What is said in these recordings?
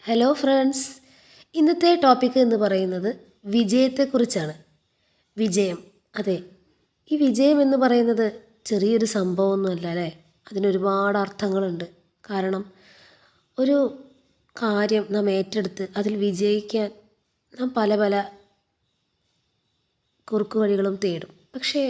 Hello friends, ഇന്നത്തെ topic എന്ന് പറയുന്നത് വിജയത്തെക്കുറിച്ചാണ്. വിജയം, അതെ, ഈ വിജയം എന്ന് പറയുന്നത് ചെറിയൊരു സംഭവമൊന്നുമല്ല അല്ലേ. അതിനൊരുപാട് അർത്ഥങ്ങളുണ്ട്. കാരണം ഒരു കാര്യം നാം ഏറ്റെടുത്ത് അതിൽ വിജയിക്കാൻ നാം പല പല കുറുക്കു വഴികളും തേടും. പക്ഷേ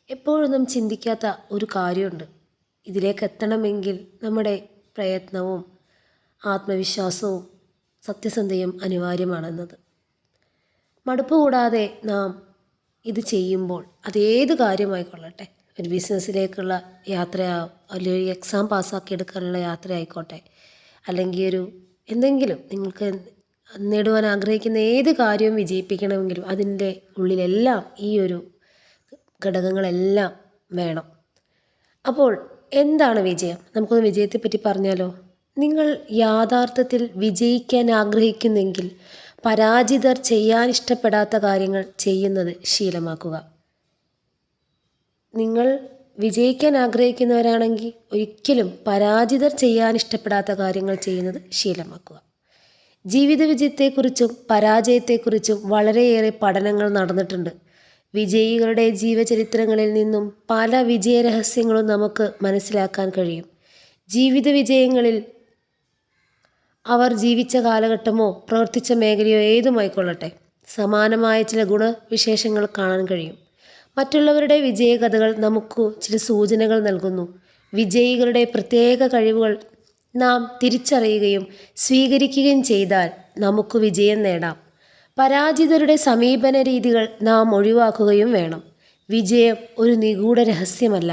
എപ്പോഴും നാം ചിന്തിക്കാത്ത ഒരു കാര്യമുണ്ട്. ഇതിലേക്ക് എത്തണമെങ്കിൽ നമ്മുടെ പ്രയത്നവും ആത്മവിശ്വാസവും സത്യസന്ധയും അനിവാര്യമാണെന്നത്. മടുപ്പ് കൂടാതെ നാം ഇത് ചെയ്യുമ്പോൾ അതേത് കാര്യമായിക്കൊള്ളട്ടെ, ഒരു ബിസിനസ്സിലേക്കുള്ള യാത്രയാവും, അല്ലെങ്കിൽ ഒരു എക്സാം പാസ്സാക്കി എടുക്കാനുള്ള യാത്ര ആയിക്കോട്ടെ, അല്ലെങ്കിൽ എന്തെങ്കിലും നിങ്ങൾക്ക് നേടുവാൻ ആഗ്രഹിക്കുന്ന ഏത് കാര്യവും വിജയിപ്പിക്കണമെങ്കിലും അതിൻ്റെ ഉള്ളിലെല്ലാം ഈ ഒരു ഘടകങ്ങളെല്ലാം വേണം. അപ്പോൾ എന്താണ് വിജയം? നമുക്കൊന്ന് വിജയത്തെപ്പറ്റി പറഞ്ഞാലോ. നിങ്ങൾ യാഥാർത്ഥത്തിൽ വിജയിക്കാൻ ആഗ്രഹിക്കുന്നെങ്കിൽ പരാജിതർ ചെയ്യാൻ ഇഷ്ടപ്പെടാത്ത കാര്യങ്ങൾ ചെയ്യുന്നത് ശീലമാക്കുക. നിങ്ങൾ വിജയിക്കാൻ ആഗ്രഹിക്കുന്നവരാണെങ്കിൽ ഒരിക്കലും പരാജിതർ ചെയ്യാൻ ഇഷ്ടപ്പെടാത്ത കാര്യങ്ങൾ ചെയ്യുന്നത് ശീലമാക്കുക. ജീവിത വിജയത്തെക്കുറിച്ചും പരാജയത്തെക്കുറിച്ചും വളരെയേറെ പഠനങ്ങൾ നടന്നിട്ടുണ്ട്. വിജയികളുടെ ജീവചരിത്രങ്ങളിൽ നിന്നും പല വിജയരഹസ്യങ്ങളും നമുക്ക് മനസ്സിലാക്കാൻ കഴിയും. ജീവിത വിജയങ്ങളിൽ അവർ ജീവിച്ച കാലഘട്ടമോ പ്രവർത്തിച്ച മേഖലയോ ഏതുമായിക്കൊള്ളട്ടെ, സമാനമായ ചില ഗുണവിശേഷങ്ങൾ കാണാൻ കഴിയും. മറ്റുള്ളവരുടെ വിജയകഥകൾ നമുക്ക് ചില സൂചനകൾ നൽകുന്നു. വിജയികളുടെ പ്രത്യേക കഴിവുകൾ നാം തിരിച്ചറിയുകയും സ്വീകരിക്കുകയും ചെയ്താൽ നമുക്ക് വിജയം നേടാം. പരാജിതരുടെ സമീപന രീതികൾ നാം ഒഴിവാക്കുകയും വേണം. വിജയം ഒരു നിഗൂഢ രഹസ്യമല്ല.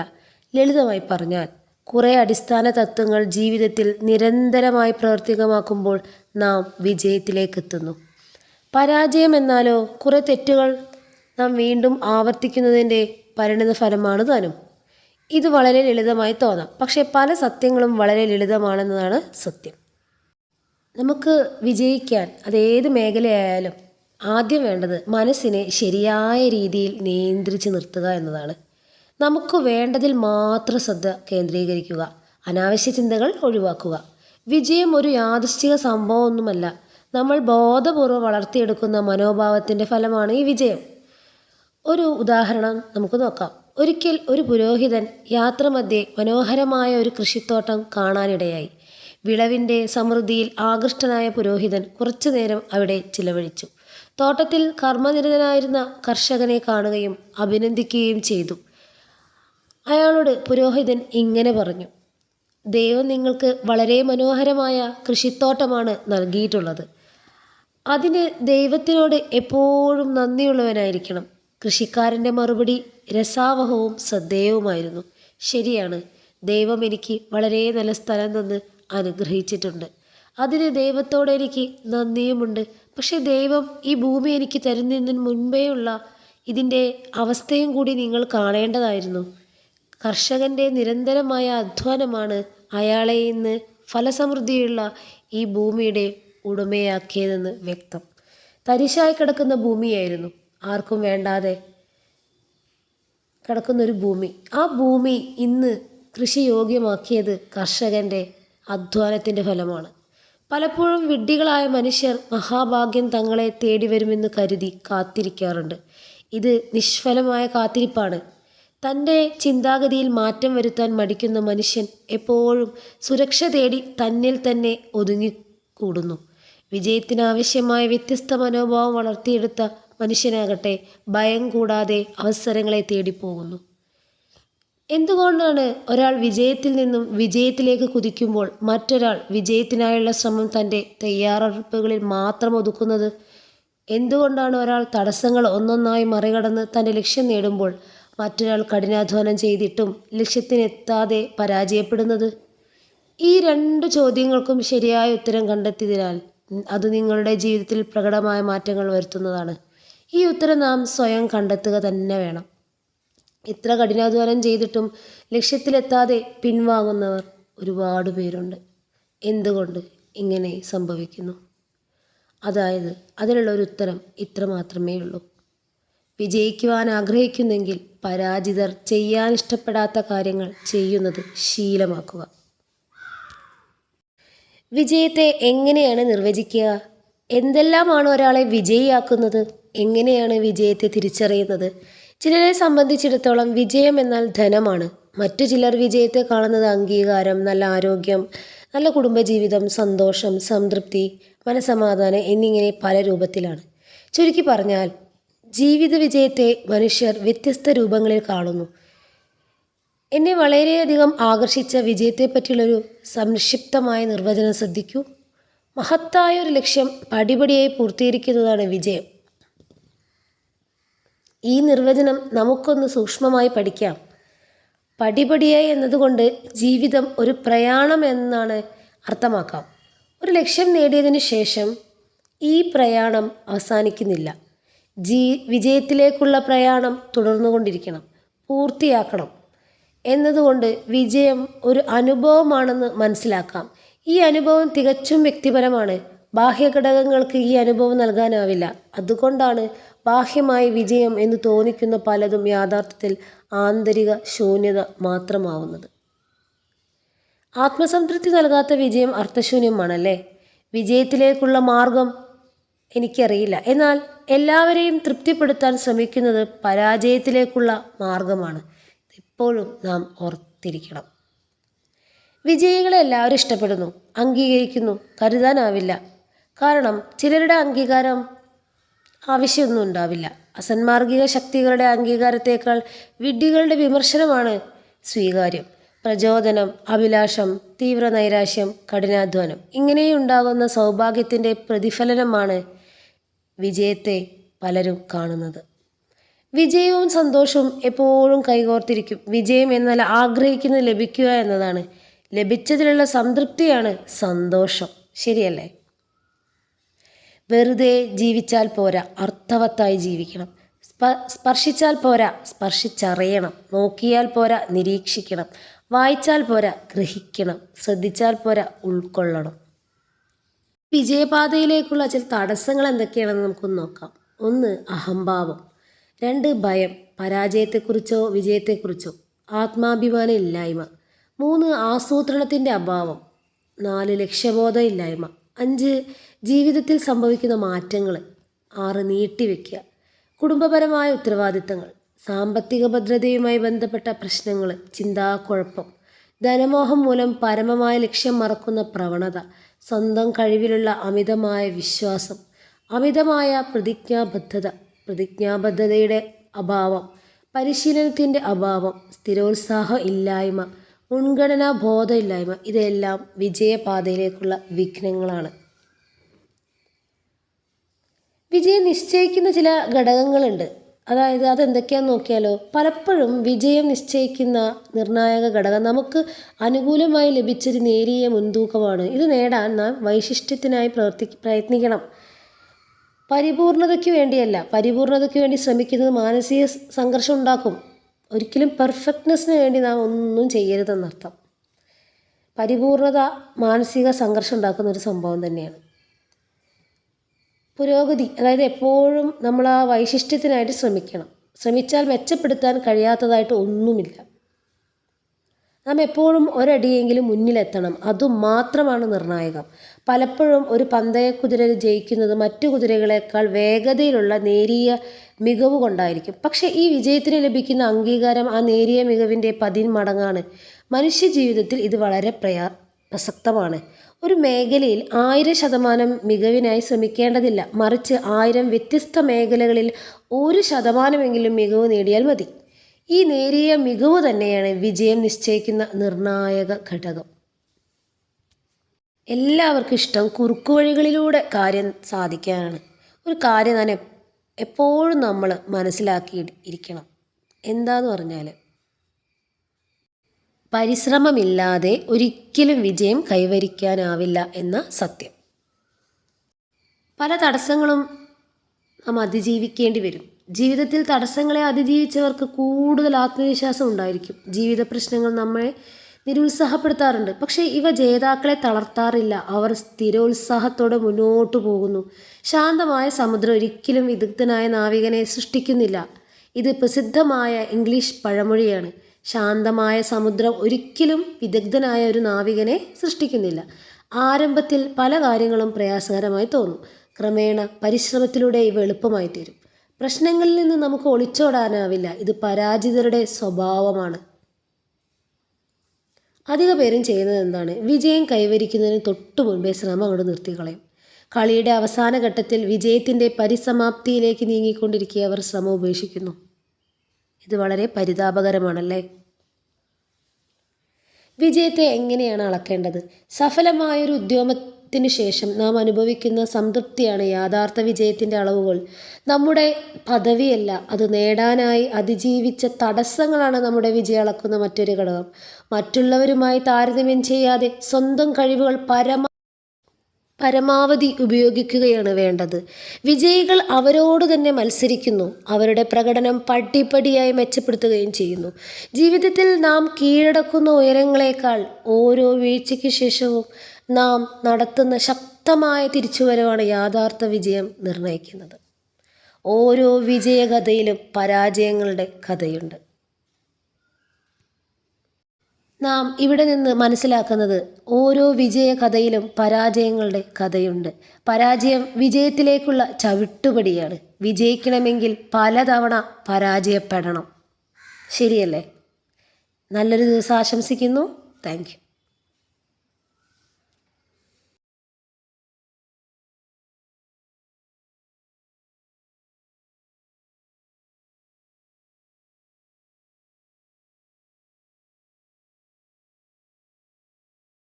ലളിതമായി പറഞ്ഞാൽ, കുറേ അടിസ്ഥാന തത്വങ്ങൾ ജീവിതത്തിൽ നിരന്തരമായി പ്രവർത്തികമാക്കുമ്പോൾ നാം വിജയത്തിലേക്ക് എത്തുന്നു. പരാജയം എന്നാലോ കുറേ തെറ്റുകൾ നാം വീണ്ടും ആവർത്തിക്കുന്നതിൻ്റെ പരിണിത ഫലമാണ് താനും. ഇത് വളരെ ലളിതമായി തോന്നാം, പക്ഷേ പല സത്യങ്ങളും വളരെ ലളിതമാണെന്നതാണ് സത്യം. നമുക്ക് വിജയിക്കാൻ അതേത് മേഖലയായാലും ആദ്യം വേണ്ടത് മനസ്സിനെ ശരിയായ രീതിയിൽ നിയന്ത്രിച്ച് നിർത്തുക എന്നതാണ്. നമുക്ക് വേണ്ടതിൽ മാത്രം ശ്രദ്ധ കേന്ദ്രീകരിക്കുക, അനാവശ്യ ചിന്തകൾ ഒഴിവാക്കുക. വിജയം ഒരു യാദൃശ്ചിക സംഭവമൊന്നുമല്ല, നമ്മൾ ബോധപൂർവ്വം വളർത്തിയെടുക്കുന്ന മനോഭാവത്തിൻ്റെ ഫലമാണ് ഈ വിജയം. ഒരു ഉദാഹരണം നമുക്ക് നോക്കാം. ഒരിക്കൽ ഒരു പുരോഹിതൻ യാത്രമധ്യേ മനോഹരമായ ഒരു കൃഷിത്തോട്ടം കാണാനിടയായി. വിളവിൻ്റെ സമൃദ്ധിയിൽ ആകൃഷ്ടനായ പുരോഹിതൻ കുറച്ചു നേരം അവിടെ ചിലവഴിച്ചു. തോട്ടത്തിൽ കർമ്മനിരതനായിരുന്ന കർഷകനെ കാണുകയും അഭിനന്ദിക്കുകയും ചെയ്തു. അയാളോട് പുരോഹിതൻ ഇങ്ങനെ പറഞ്ഞു: ദൈവം നിങ്ങൾക്ക് വളരെ മനോഹരമായ കൃഷിത്തോട്ടമാണ് നൽകിയിട്ടുള്ളത്. അതിന് ദൈവത്തിനോട് എപ്പോഴും നന്ദിയുള്ളവനായിരിക്കണം. കൃഷിക്കാരൻ്റെ മറുപടി രസാവഹവും ശ്രദ്ധേയവുമായിരുന്നു. ശരിയാണ്, ദൈവം എനിക്ക് വളരെ നല്ല സ്ഥലം തന്ന് അനുഗ്രഹിച്ചിട്ടുണ്ട്. അതിന് ദൈവത്തോട് എനിക്ക് നന്ദിയുമുണ്ട്. പക്ഷേ ദൈവം ഈ ഭൂമി എനിക്ക് തരുന്നതിന് മുൻപേയുള്ള ഇതിൻ്റെ അവസ്ഥയും കൂടി നിങ്ങൾ കാണേണ്ടതായിരുന്നു. കർഷകൻ്റെ നിരന്തരമായ അധ്വാനമാണ് അയാളെ ഇന്ന് ഫലസമൃദ്ധിയുള്ള ഈ ഭൂമിയുടെ ഉടമയാക്കിയതെന്ന് വ്യക്തം. തരിശായി കിടക്കുന്ന ഭൂമിയായിരുന്നു, ആർക്കും വേണ്ടാതെ കിടക്കുന്നൊരു ഭൂമി. ആ ഭൂമി ഇന്ന് കൃഷിയോഗ്യമാക്കിയത് കർഷകൻ്റെ അധ്വാനത്തിൻ്റെ ഫലമാണ്. പലപ്പോഴും വിഡ്ഢികളായ മനുഷ്യർ മഹാഭാഗ്യം തങ്ങളെ തേടി വരുമെന്ന് കരുതി കാത്തിരിക്കാറുണ്ട്. ഇത് നിഷ്ഫലമായ കാത്തിരിപ്പാണ്. തൻ്റെ ചിന്താഗതിയിൽ മാറ്റം വരുത്താൻ മടിക്കുന്ന മനുഷ്യൻ എപ്പോഴും സുരക്ഷ തേടി തന്നിൽ തന്നെ ഒതുങ്ങിക്കൂടുന്നു. വിജയത്തിനാവശ്യമായ വ്യത്യസ്ത മനോഭാവം വളർത്തിയെടുത്ത മനുഷ്യനാകട്ടെ ഭയം കൂടാതെ അവസരങ്ങളെ തേടിപ്പോകുന്നു. എന്തുകൊണ്ടാണ് ഒരാൾ വിജയത്തിൽ നിന്നും വിജയത്തിലേക്ക് കുതിക്കുമ്പോൾ മറ്റൊരാൾ വിജയത്തിനായുള്ള ശ്രമം തൻ്റെ തയ്യാറെടുപ്പുകളിൽ മാത്രം ഒതുക്കുന്നത്? എന്തുകൊണ്ടാണ് ഒരാൾ തടസ്സങ്ങൾ ഒന്നൊന്നായി മറികടന്ന് തൻ്റെ ലക്ഷ്യം നേടുമ്പോൾ മറ്റൊരാൾ കഠിനാധ്വാനം ചെയ്തിട്ടും ലക്ഷ്യത്തിനെത്താതെ പരാജയപ്പെടുന്നത്? ഈ രണ്ട് ചോദ്യങ്ങൾക്കും ശരിയായ ഉത്തരം കണ്ടെത്തിയതിനാൽ അത് നിങ്ങളുടെ ജീവിതത്തിൽ പ്രകടമായ മാറ്റങ്ങൾ വരുത്തുന്നതാണ്. ഈ ഉത്തരം നാം സ്വയം കണ്ടെത്തുക തന്നെ വേണം. ഇത്ര കഠിനാധ്വാനം ചെയ്തിട്ടും ലക്ഷ്യത്തിലെത്താതെ പിൻവാങ്ങുന്നവർ ഒരുപാട് പേരുണ്ട്. എന്തുകൊണ്ട് ഇങ്ങനെ സംഭവിക്കുന്നു? അതായത് അതിനുള്ള ഒരു ഉത്തരം ഇത്ര മാത്രമേ ഉള്ളൂ. വിജയിക്കുവാൻ ആഗ്രഹിക്കുന്നെങ്കിൽ പരാജിതർ ചെയ്യാൻ ഇഷ്ടപ്പെടാത്ത കാര്യങ്ങൾ ചെയ്യുന്നത് ശീലമാക്കുക. വിജയത്തെ എങ്ങനെയാണ് നിർവചിക്കുക? എന്തെല്ലാമാണ് ഒരാളെ വിജയിയാക്കുന്നത്? എങ്ങനെയാണ് വിജയത്തെ തിരിച്ചറിയുന്നത്? ചിലരെ സംബന്ധിച്ചിടത്തോളം വിജയം എന്നാൽ ധനമാണ്. മറ്റു ചിലർ വിജയത്തെ കാണുന്നത് അംഗീകാരം, നല്ല ആരോഗ്യം, നല്ല കുടുംബജീവിതം, സന്തോഷം, സംതൃപ്തി, മനസമാധാനം എന്നിങ്ങനെ പല രൂപത്തിലാണ്. ചുരുക്കി പറഞ്ഞാൽ ജീവിത വിജയത്തെ മനുഷ്യർ വ്യത്യസ്ത രൂപങ്ങളിൽ കാണുന്നു. എന്നെ വളരെയധികം ആകർഷിച്ച വിജയത്തെപ്പറ്റിയുള്ളൊരു സംക്ഷിപ്തമായ നിർവചനം ശ്രദ്ധിക്കൂ. മഹത്തായ ഒരു ലക്ഷ്യം പടിപടിയായി പൂർത്തീകരിക്കുന്നതാണ് വിജയം. ഈ നിർവചനം നമുക്കൊന്ന് സൂക്ഷ്മമായി പഠിക്കാം. പടിപടിയായി എന്നതുകൊണ്ട് ജീവിതം ഒരു പ്രയാണം എന്നാണ് അർത്ഥമാക്കാം. ഒരു ലക്ഷ്യം നേടിയതിനു ശേഷം ഈ പ്രയാണം അവസാനിക്കുന്നില്ല. വിജയത്തിലേക്കുള്ള പ്രയാണം തുടർന്നുകൊണ്ടിരിക്കണം, പൂർത്തിയാക്കണം. എന്നതുകൊണ്ട് വിജയം ഒരു അനുഭവമാണെന്ന് മനസ്സിലാക്കാം. ഈ അനുഭവം തികച്ചും വ്യക്തിപരമാണ്. ബാഹ്യഘടകങ്ങൾക്ക് ഈ അനുഭവം നൽകാനാവില്ല. അതുകൊണ്ടാണ് ബാഹ്യമായി വിജയം എന്ന് തോന്നിക്കുന്ന പലതും യാഥാർത്ഥ്യത്തിൽ ആന്തരിക ശൂന്യത മാത്രമാവുന്നത്. ആത്മസംതൃപ്തി നൽകാത്ത വിജയം അർത്ഥശൂന്യമാണല്ലേ? വിജയത്തിലേക്കുള്ള മാർഗം എനിക്കറിയില്ല, എന്നാൽ എല്ലാവരെയും തൃപ്തിപ്പെടുത്താൻ ശ്രമിക്കുന്നത് പരാജയത്തിലേക്കുള്ള മാർഗമാണ്. എപ്പോഴും നാം ഓർത്തിരിക്കണം. വിജയികളെ എല്ലാവരും ഇഷ്ടപ്പെടുന്നു, അംഗീകരിക്കുന്നു, കരുതാനാവില്ല. കാരണം ചിലരുടെ അംഗീകാരം ആവശ്യമൊന്നും ഉണ്ടാവില്ല. അസന്മാർഗിക ശക്തികളുടെ അംഗീകാരത്തേക്കാൾ വിഡ്ഢികളുടെ വിമർശനമാണ് സ്വീകാര്യം. പ്രചോദനം, അഭിലാഷം, തീവ്ര നൈരാശ്യം, കഠിനാധ്വാനം ഇങ്ങനെയുണ്ടാകുന്ന സൗഭാഗ്യത്തിൻ്റെ പ്രതിഫലനമാണ് വിജയത്തെ പലരും കാണുന്നത്. വിജയവും സന്തോഷവും എപ്പോഴും കൈകോർത്തിരിക്കും. വിജയം എന്നാൽ ആഗ്രഹിക്കുന്നത് ലഭിക്കുക എന്നതാണ്. ലഭിച്ചതിലുള്ള സംതൃപ്തിയാണ് സന്തോഷം. ശരിയല്ലേ? വെറുതെ ജീവിച്ചാൽ പോരാ, അർത്ഥവത്തായി ജീവിക്കണം. സ്പർശിച്ചാൽ പോരാ, സ്പർശിച്ചറിയണം. നോക്കിയാൽ പോരാ, നിരീക്ഷിക്കണം. വായിച്ചാൽ പോരാ, ഗ്രഹിക്കണം. ശ്രദ്ധിച്ചാൽ പോരാ, ഉൾക്കൊള്ളണം. വിജയപാതയിലേക്കുള്ള ചില തടസ്സങ്ങൾ എന്തൊക്കെയാണെന്ന് നമുക്കൊന്ന് നോക്കാം. 1. അഹംഭാവം. 2. ഭയം, പരാജയത്തെക്കുറിച്ചോ വിജയത്തെക്കുറിച്ചോ. ആത്മാഭിമാനം ഇല്ലായ്മ. 3. ആസൂത്രണത്തിൻ്റെ അഭാവം. 4. ലക്ഷ്യബോധം ഇല്ലായ്മ. 5. ജീവിതത്തിൽ സംഭവിക്കുന്ന മാറ്റങ്ങൾ. 6. നീട്ടിവെക്കുക. കുടുംബപരമായ ഉത്തരവാദിത്തങ്ങൾ, സാമ്പത്തിക ഭദ്രതയുമായി ബന്ധപ്പെട്ട പ്രശ്നങ്ങൾ, ചിന്താക്കുഴപ്പം, ധനമോഹം മൂലം പരമമായ ലക്ഷ്യം മറക്കുന്ന പ്രവണത, സ്വന്തം കഴിവിലുള്ള അമിതമായ വിശ്വാസം, അമിതമായ പ്രതിജ്ഞാബദ്ധതയുടെ അഭാവം, പരിശീലനത്തിൻ്റെ അഭാവം, സ്ഥിരോത്സാഹം ഇല്ലായ്മ, മുൻഗണനാ ബോധമില്ലായ്മ ഇതെല്ലാം വിജയപാതയിലേക്കുള്ള വിഘ്നങ്ങളാണ്. വിജയം നിശ്ചയിക്കുന്ന ചില ഘടകങ്ങളുണ്ട്. അതെന്തൊക്കെയാണെന്ന് നോക്കിയാലോ. പലപ്പോഴും വിജയം നിശ്ചയിക്കുന്ന നിർണായക ഘടകം നമുക്ക് അനുകൂലമായി ലഭിച്ചൊരു നേരിയ മുൻതൂക്കമാണ്. ഇത് നേടാൻ നാം വൈശിഷ്ട്യത്തിനായി പ്രയത്നിക്കണം. പരിപൂർണതയ്ക്ക് വേണ്ടിയല്ല. പരിപൂർണതയ്ക്ക് വേണ്ടി ശ്രമിക്കുന്നത് മാനസിക സംഘർഷം ഉണ്ടാക്കും. ഒരിക്കലും പെർഫെക്റ്റ്നെസ്സിന് വേണ്ടി നാം ഒന്നും ചെയ്യരുതെന്നർത്ഥം. പരിപൂർണത മാനസിക സംഘർഷം ഉണ്ടാക്കുന്ന ഒരു സംഭവം തന്നെയാണ്. പുരോഗതി, എപ്പോഴും നമ്മൾ ആ വൈശിഷ്ട്യത്തിനായിട്ട് ശ്രമിക്കണം. ശ്രമിച്ചാൽ മെച്ചപ്പെടുത്താൻ കഴിയാത്തതായിട്ട് ഒന്നുമില്ല. നാം എപ്പോഴും ഒരടിയെങ്കിലും മുന്നിലെത്തണം. അതുമാത്രമാണ് നിർണായകം. പലപ്പോഴും ഒരു പന്തയക്കുതിര ജയിക്കുന്നത് മറ്റു കുതിരകളെക്കാൾ വേഗതയിലുള്ള നേരിയ മികവ് കൊണ്ടായിരിക്കും. പക്ഷേ ഈ വിജയത്തിന് ലഭിക്കുന്ന അംഗീകാരം ആ നേരിയ മികവിൻ്റെ 10 മടങ്ങാണ്. മനുഷ്യ ജീവിതത്തിൽ ഇത് വളരെ പ്രസക്തമാണ്. ഒരു മേഖലയിൽ 1000% മികവിനായി ശ്രമിക്കേണ്ടതില്ല. മറിച്ച് 1000 വ്യത്യസ്ത മേഖലകളിൽ 1% മികവ് നേടിയാൽ മതി. ഈ നേരിയ മികവ് തന്നെയാണ് വിജയം നിശ്ചയിക്കുന്ന നിർണായക ഘടകം. എല്ലാവർക്കും ഇഷ്ടം കുറുക്കുവഴികളിലൂടെ കാര്യം സാധിക്കാനാണ്. ഒരു കാര്യം തന്നെ എപ്പോഴും നമ്മൾ മനസ്സിലാക്കി ഇരിക്കണം. എന്താന്ന് പറഞ്ഞാൽ പരിശ്രമമില്ലാതെ ഒരിക്കലും വിജയം കൈവരിക്കാനാവില്ല എന്ന സത്യം. പല തടസ്സങ്ങളും നാം അതിജീവിക്കേണ്ടി വരും. ജീവിതത്തിൽ തടസ്സങ്ങളെ അതിജീവിച്ചവർക്ക് കൂടുതൽ ആത്മവിശ്വാസം ഉണ്ടായിരിക്കും. ജീവിത പ്രശ്നങ്ങൾ നമ്മെ നിരുത്സാഹപ്പെടുത്താറുണ്ട്, പക്ഷേ ഇവ ജേതാക്കളെ തളർത്താറില്ല. അവർ സ്ഥിരോത്സാഹത്തോടെ മുന്നോട്ടു പോകുന്നു. ശാന്തമായ സമുദ്രം ഒരിക്കലും വിദഗ്ധനായ നാവികനെ സൃഷ്ടിക്കുന്നില്ല. ഇത് പ്രസിദ്ധമായ ഇംഗ്ലീഷ് പഴമൊഴിയാണ്. ശാന്തമായ സമുദ്രം ഒരിക്കലും വിദഗ്ധനായ ഒരു നാവികനെ സൃഷ്ടിക്കുന്നില്ല. ആരംഭത്തിൽ പല കാര്യങ്ങളും പ്രയാസകരമായി തോന്നും. ക്രമേണ പരിശ്രമത്തിലൂടെ ഇവ എളുപ്പമായി തീരും. പ്രശ്നങ്ങളിൽ നിന്ന് നമുക്ക് ഒളിച്ചോടാനാവില്ല. ഇത് പരാജിതരുടെ സ്വഭാവമാണ്. അധിക പേരും ചെയ്യുന്നത് എന്താണ്? വിജയം കൈവരിക്കുന്നതിന് തൊട്ടു മുൻപേ ശ്രമം അങ്ങോട്ട് നിർത്തിക്കളയും. കളിയുടെ അവസാന ഘട്ടത്തിൽ വിജയത്തിൻ്റെ പരിസമാപ്തിയിലേക്ക് നീങ്ങിക്കൊണ്ടിരിക്കെ അവർ ശ്രമം ഉപേക്ഷിക്കുന്നു. ഇത് വളരെ പരിതാപകരമാണല്ലേ? വിജയത്തെ എങ്ങനെയാണ് അളക്കേണ്ടത്? സഫലമായൊരു ഉദ്യമത്തിനു ശേഷം നാം അനുഭവിക്കുന്ന സംതൃപ്തിയാണ് യഥാർത്ഥ വിജയത്തിൻ്റെ അളവുകൾ. നമ്മുടെ പദവിയല്ല, അത് നേടാനായി അതിജീവിച്ച തടസ്സങ്ങളാണ് നമ്മുടെ വിജയം അളക്കുന്ന മറ്റൊരു ഘടകം. മറ്റുള്ളവരുമായി താരതമ്യം ചെയ്യാതെ സ്വന്തം കഴിവുകൾ പരമാവധി ഉപയോഗിക്കുകയാണ് വേണ്ടത്. വിജയികൾ അവരോട് തന്നെ മത്സരിക്കുന്നു, അവരുടെ പ്രകടനം പടിപടിയായി മെച്ചപ്പെടുത്തുകയും ചെയ്യുന്നു. ജീവിതത്തിൽ നാം കീഴടക്കുന്ന ഉയരങ്ങളെക്കാൾ ഓരോ വീഴ്ചയ്ക്ക് ശേഷവും നാം നടത്തുന്ന ശക്തമായ തിരിച്ചുവരവാണ് യഥാർത്ഥ വിജയം നിർണ്ണയിക്കുന്നത്. ഓരോ വിജയകഥയിലും പരാജയങ്ങളുടെ കഥയുണ്ട്. നാം ഇവിടെ നിന്ന് മനസ്സിലാക്കുന്നത് ഓരോ വിജയകഥയിലും പരാജയങ്ങളുടെ കഥയുണ്ട്. പരാജയം വിജയത്തിലേക്കുള്ള ചവിട്ടുപടിയാണ്. വിജയിക്കണമെങ്കിൽ പലതവണ പരാജയപ്പെടണം. ശരിയല്ലേ? നല്ലൊരു ദിവസം ആശംസിക്കുന്നു. Thank you.